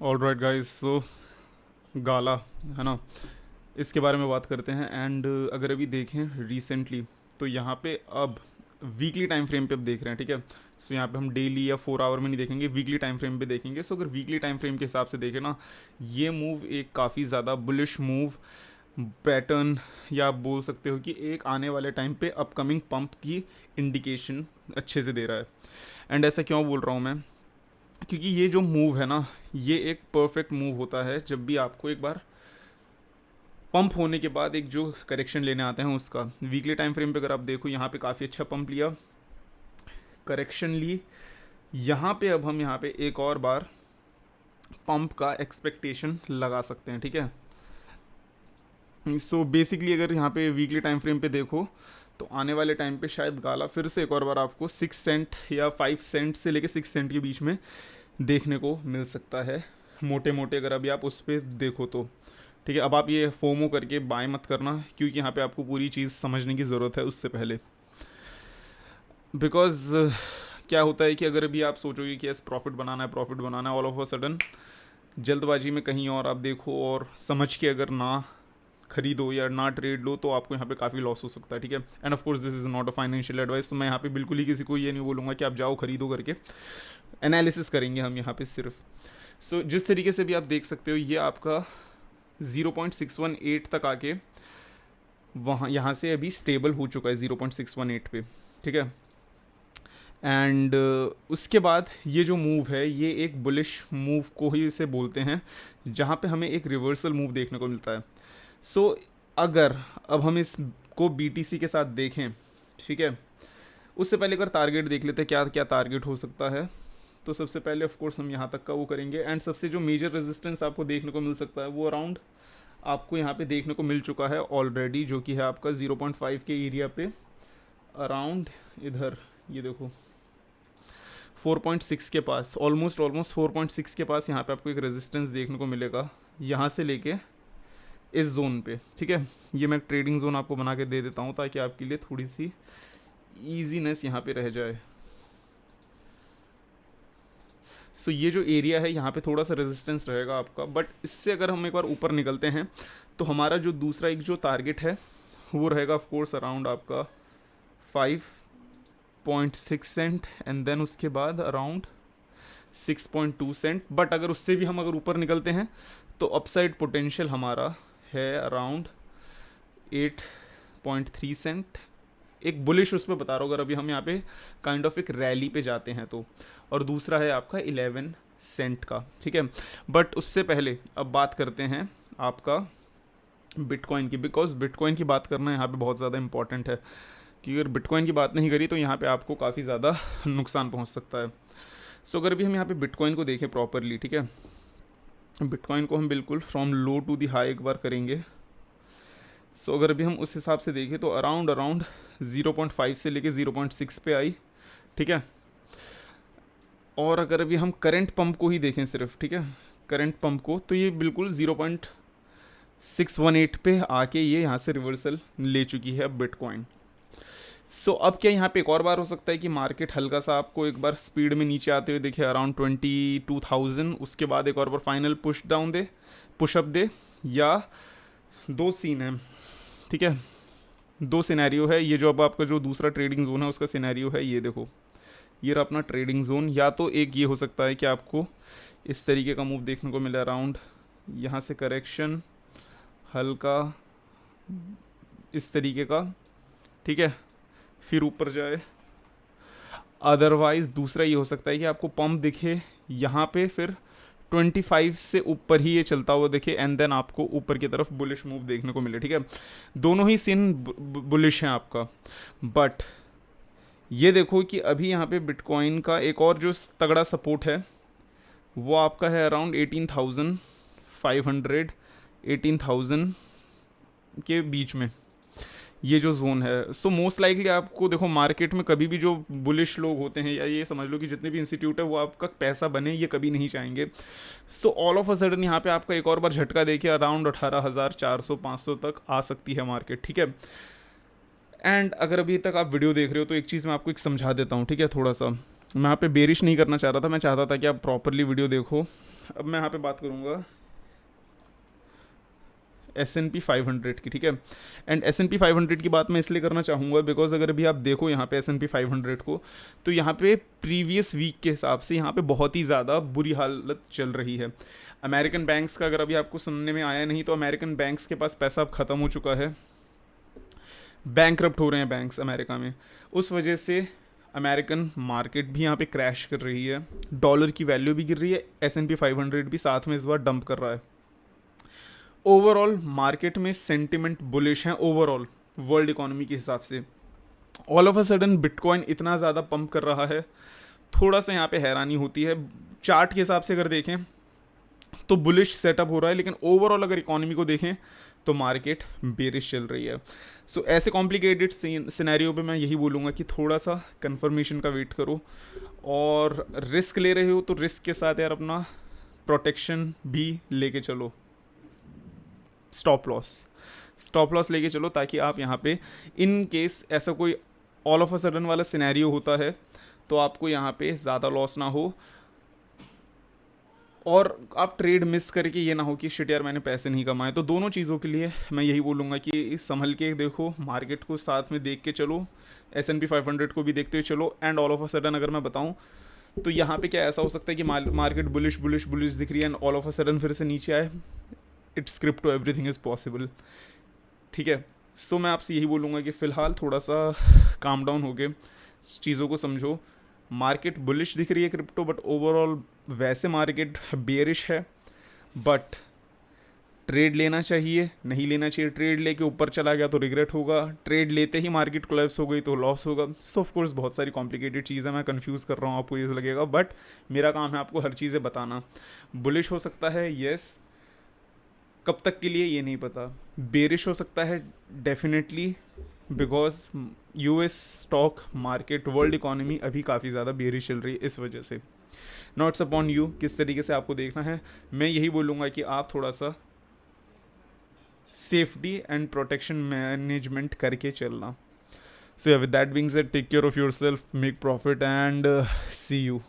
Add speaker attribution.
Speaker 1: All right guys, सो गाला है ना, इसके बारे में बात करते हैं। एंड अगर अभी देखें रिसेंटली, तो यहाँ पे अब वीकली टाइम फ्रेम पे अब देख रहे हैं, ठीक है। सो यहाँ पे हम डेली या 4 आवर में नहीं देखेंगे, वीकली टाइम फ्रेम पे देखेंगे। सो अगर वीकली टाइम फ्रेम के हिसाब से देखें ना, ये मूव एक काफ़ी ज़्यादा बुलिश मूव पैटर्न, या आप बोल सकते हो कि एक आने वाले टाइम पे अपकमिंग पंप की इंडिकेशन अच्छे से दे रहा है। एंड ऐसा क्यों बोल रहा हूँ मैं, क्योंकि ये जो मूव है ना, ये एक परफेक्ट मूव होता है जब भी आपको एक बार पंप होने के बाद एक जो करेक्शन लेने आते हैं उसका। वीकली टाइम फ्रेम पे अगर आप देखो, यहाँ पे काफ़ी अच्छा पंप लिया, करेक्शन ली, यहाँ पे अब हम यहाँ पे एक और बार पंप का एक्सपेक्टेशन लगा सकते हैं, ठीक है। सो बेसिकली अगर यहाँ पे वीकली टाइम फ्रेम पे देखो, तो आने वाले टाइम पे शायद गाला फिर से एक और बार आपको 6 सेंट या 5 सेंट से लेके 6 सेंट के बीच में देखने को मिल सकता है, मोटे मोटे अगर अभी आप उस पर देखो तो। ठीक है, अब आप ये फोमो करके बाय मत करना, क्योंकि यहाँ पे आपको पूरी चीज़ समझने की ज़रूरत है उससे पहले। बिकॉज क्या होता है कि अगर अभी आप सोचोगे कि यस प्रॉफिट बनाना है, प्रॉफिट बनाना है, ऑल ऑफ अ सडन जल्दबाजी में कहीं और आप देखो और समझ के अगर ना खरीदो या ना ट्रेड लो, तो आपको यहाँ पे काफ़ी लॉस हो सकता है, ठीक है। End of course this is not a financial advice, तो मैं यहाँ पे बिल्कुल ही किसी को ये नहीं बोलूँगा कि आप जाओ खरीदो करके। एनालिसिस करेंगे हम यहाँ पे सिर्फ। सो जिस तरीके से भी आप देख सकते हो, ये आपका 0.618 तक आके वहाँ यहाँ से अभी स्टेबल हो चुका है 0.618 पे, ठीक है। एंड उसके बाद ये जो मूव है, ये एक बुलिश मूव को ही इसे बोलते हैं, जहाँ पे हमें एक रिवर्सल मूव देखने को मिलता है। सो अगर अब हम इसको बीटीसी के साथ देखें, ठीक है, उससे पहले अगर टारगेट देख लेते हैं, क्या क्या टारगेट हो सकता है। तो सबसे पहले ऑफ कोर्स हम यहाँ तक का वो करेंगे। एंड सबसे जो मेजर रेजिस्टेंस आपको देखने को मिल सकता है, वो अराउंड आपको यहाँ पे देखने को मिल चुका है ऑलरेडी, जो कि है आपका 0.5 के एरिया पे अराउंड इधर, ये देखो 4.6 के पास, ऑलमोस्ट ऑलमोस्ट 4.6 के पास यहाँ पे आपको एक रेजिस्टेंस देखने को मिलेगा, यहाँ से लेके इस जोन पे, ठीक है। ये मैं ट्रेडिंग जोन आपको बना के दे देता हूँ ताकि आपके लिए थोड़ी सी ईजीनेस यहाँ पे रह जाए। सो ये जो एरिया है, यहाँ पे थोड़ा सा रेजिस्टेंस रहेगा आपका, बट इससे अगर हम एक बार ऊपर निकलते हैं, तो हमारा जो दूसरा एक जो टारगेट है, वो रहेगा ऑफ कोर्स अराउंड आपका 5.6 सेंट, एंड देन उसके बाद अराउंड 6.2 सेंट। बट अगर उससे भी हम अगर ऊपर निकलते हैं, तो अपसाइड पोटेंशियल हमारा है अराउंड 8.3 सेंट। एक बुलिश उस पर बता रहा हूँ अगर अभी हम यहाँ पे काइंड ऑफ एक रैली पे जाते हैं तो। और दूसरा है आपका 11 सेंट का, ठीक है। बट उससे पहले अब बात करते हैं आपका बिटकॉइन की, बिकॉज बिटकॉइन की बात करना यहाँ पे बहुत ज़्यादा इंपॉर्टेंट है, क्योंकि अगर बिटकॉइन की बात नहीं करी तो यहाँ पे आपको काफ़ी ज़्यादा नुकसान पहुँच सकता है। सो अगर अभी हम यहाँ पे बिटकॉइन को देखें प्रॉपरली, ठीक है, बिटकॉइन को हम बिल्कुल from low to the high एक बार करेंगे। सो अगर अभी हम उस हिसाब से देखें, तो अराउंड अराउंड 0.5 से लेके 0.6 पे आई, ठीक है। और अगर अभी हम करंट पंप को ही देखें सिर्फ, ठीक है, करंट पंप को, तो ये बिल्कुल 0.618 पे आके ये यहाँ से रिवर्सल ले चुकी है अब बिटकॉइन। सो अब क्या यहाँ पे एक और बार हो सकता है कि मार्केट हल्का सा आपको एक बार स्पीड में नीचे आते हुए देखे अराउंड 22,000, उसके बाद एक और बार फाइनल पुश डाउन दे, पुशअप दे, या दो सीन है, ठीक है, दो सिनेरियो है। ये जो अब आपका जो दूसरा ट्रेडिंग जोन है उसका सिनेरियो है, ये देखो, ये रहा अपना ट्रेडिंग जोन। या तो एक ये हो सकता है कि आपको इस तरीके का मूव देखने को मिले अराउंड यहाँ से करेक्शन हल्का इस तरीके का, ठीक है, फिर ऊपर जाए। अदरवाइज़ दूसरा ये हो सकता है कि आपको पंप दिखे यहाँ पे, फिर 25 से ऊपर ही ये चलता हुआ दिखे, एंड देन आपको ऊपर की तरफ बुलिश मूव देखने को मिले, ठीक है। दोनों ही सीन बुलिश हैं आपका। बट ये देखो कि अभी यहाँ पे बिटकॉइन का एक और जो तगड़ा सपोर्ट है, वो आपका है अराउंड 18,500 18,000 के बीच में ये जो जोन है। सो मोस्ट लाइकली आपको देखो मार्केट में कभी भी जो बुलिश लोग होते हैं, या ये समझ लो कि जितने भी इंस्टीट्यूट है, वो आपका पैसा बने ये कभी नहीं चाहेंगे। So all of a sudden यहाँ पे आपका एक और बार झटका देके अराउंड 18,400-500 तक आ सकती है मार्केट, ठीक है। एंड अगर अभी तक आप वीडियो देख रहे हो, तो एक चीज़ मैं आपको एक समझा देता हूँ, ठीक है, थोड़ा सा मैं यहाँ पे बेरिश नहीं करना चाह रहा था, मैं चाहता था कि आप प्रॉपरली वीडियो देखो। अब मैं यहाँ पे बात करूँगा S&P 500 की, ठीक है। एंड S&P 500 की बात मैं इसलिए करना चाहूँगा बिकॉज अगर अभी आप देखो यहाँ पे S&P 500 को, तो यहाँ पे प्रीवियस वीक के हिसाब से यहाँ पे बहुत ही ज़्यादा बुरी हालत चल रही है। अमेरिकन बैंक्स का अगर अभी आपको सुनने में आया नहीं, तो अमेरिकन बैंक्स के पास पैसा अब ख़त्म हो चुका है, बैंकरप्ट हो रहे हैं बैंक्स अमेरिका में। उस वजह से अमेरिकन मार्केट भी यहाँ पे क्रैश कर रही है, डॉलर की वैल्यू भी गिर रही है, S&P 500 भी साथ में इस बार डंप कर रहा है। ओवरऑल मार्केट में सेंटिमेंट बुलिश है ओवरऑल वर्ल्ड इकोनॉमी के हिसाब से। All of a sudden bitcoin इतना ज़्यादा पंप कर रहा है, थोड़ा सा यहाँ पे हैरानी होती है। चार्ट के हिसाब से अगर देखें तो बुलिश सेटअप हो रहा है, लेकिन ओवरऑल अगर इकोनॉमी को देखें तो मार्केट बेरिश चल रही है। सो ऐसे कॉम्प्लिकेटेड सिनेरियो पे मैं यही बोलूँगा कि थोड़ा सा कंफर्मेशन का वेट करो, और रिस्क ले रहे हो तो रिस्क के साथ यार अपना प्रोटेक्शन भी लेके चलो, स्टॉप लॉस लेके चलो, ताकि आप यहाँ पे इन केस ऐसा कोई ऑल ऑफ अ सडन वाला सिनेरियो होता है तो आपको यहाँ पे ज़्यादा लॉस ना हो, और आप ट्रेड मिस करके ये ना हो कि शिट यार मैंने पैसे नहीं कमाए। तो दोनों चीज़ों के लिए मैं यही बोलूँगा कि संभल के देखो, मार्केट को साथ में देख के चलो, S&P 500 को भी देखते हुए चलो। And all of a sudden अगर मैं बताऊँ तो यहाँ पे क्या ऐसा हो सकता है कि मार्केट बुलिश दिख रही है and all of a sudden फिर से नीचे आए। It's crypto, everything is possible, ठीक है। सो मैं आपसे यही बोलूँगा कि फ़िलहाल थोड़ा सा काम डाउन हो गए, चीज़ों को समझो। मार्केट बुलिश दिख रही है क्रिप्टो, बट ओवरऑल वैसे मार्केट बेयरिश है। बट ट्रेड लेना चाहिए, नहीं लेना चाहिए, ट्रेड लेके ऊपर चला गया तो रिग्रेट होगा, ट्रेड लेते ही मार्केट कोलैप्स हो गई तो लॉस होगा। सो ऑफ कोर्स बहुत सारी कॉम्प्लिकेटेड चीज़ है, मैं कंफ्यूज कर रहा हूँ, आपको ये लगेगा, बट मेरा काम है आपको हर चीज़ें बताना। बुलिश हो सकता है यस, कब तक के लिए ये नहीं पता। बेरिश हो सकता है definitely, because US stock market, world economy अभी काफ़ी ज़्यादा बेरिश चल रही है इस वजह से। नॉट्स अपॉन यू किस तरीके से आपको देखना है। मैं यही बोलूँगा कि आप थोड़ा सा सेफ्टी एंड प्रोटेक्शन मैनेजमेंट करके चलना। So yeah with that being said, take care of yourself, make profit and see you.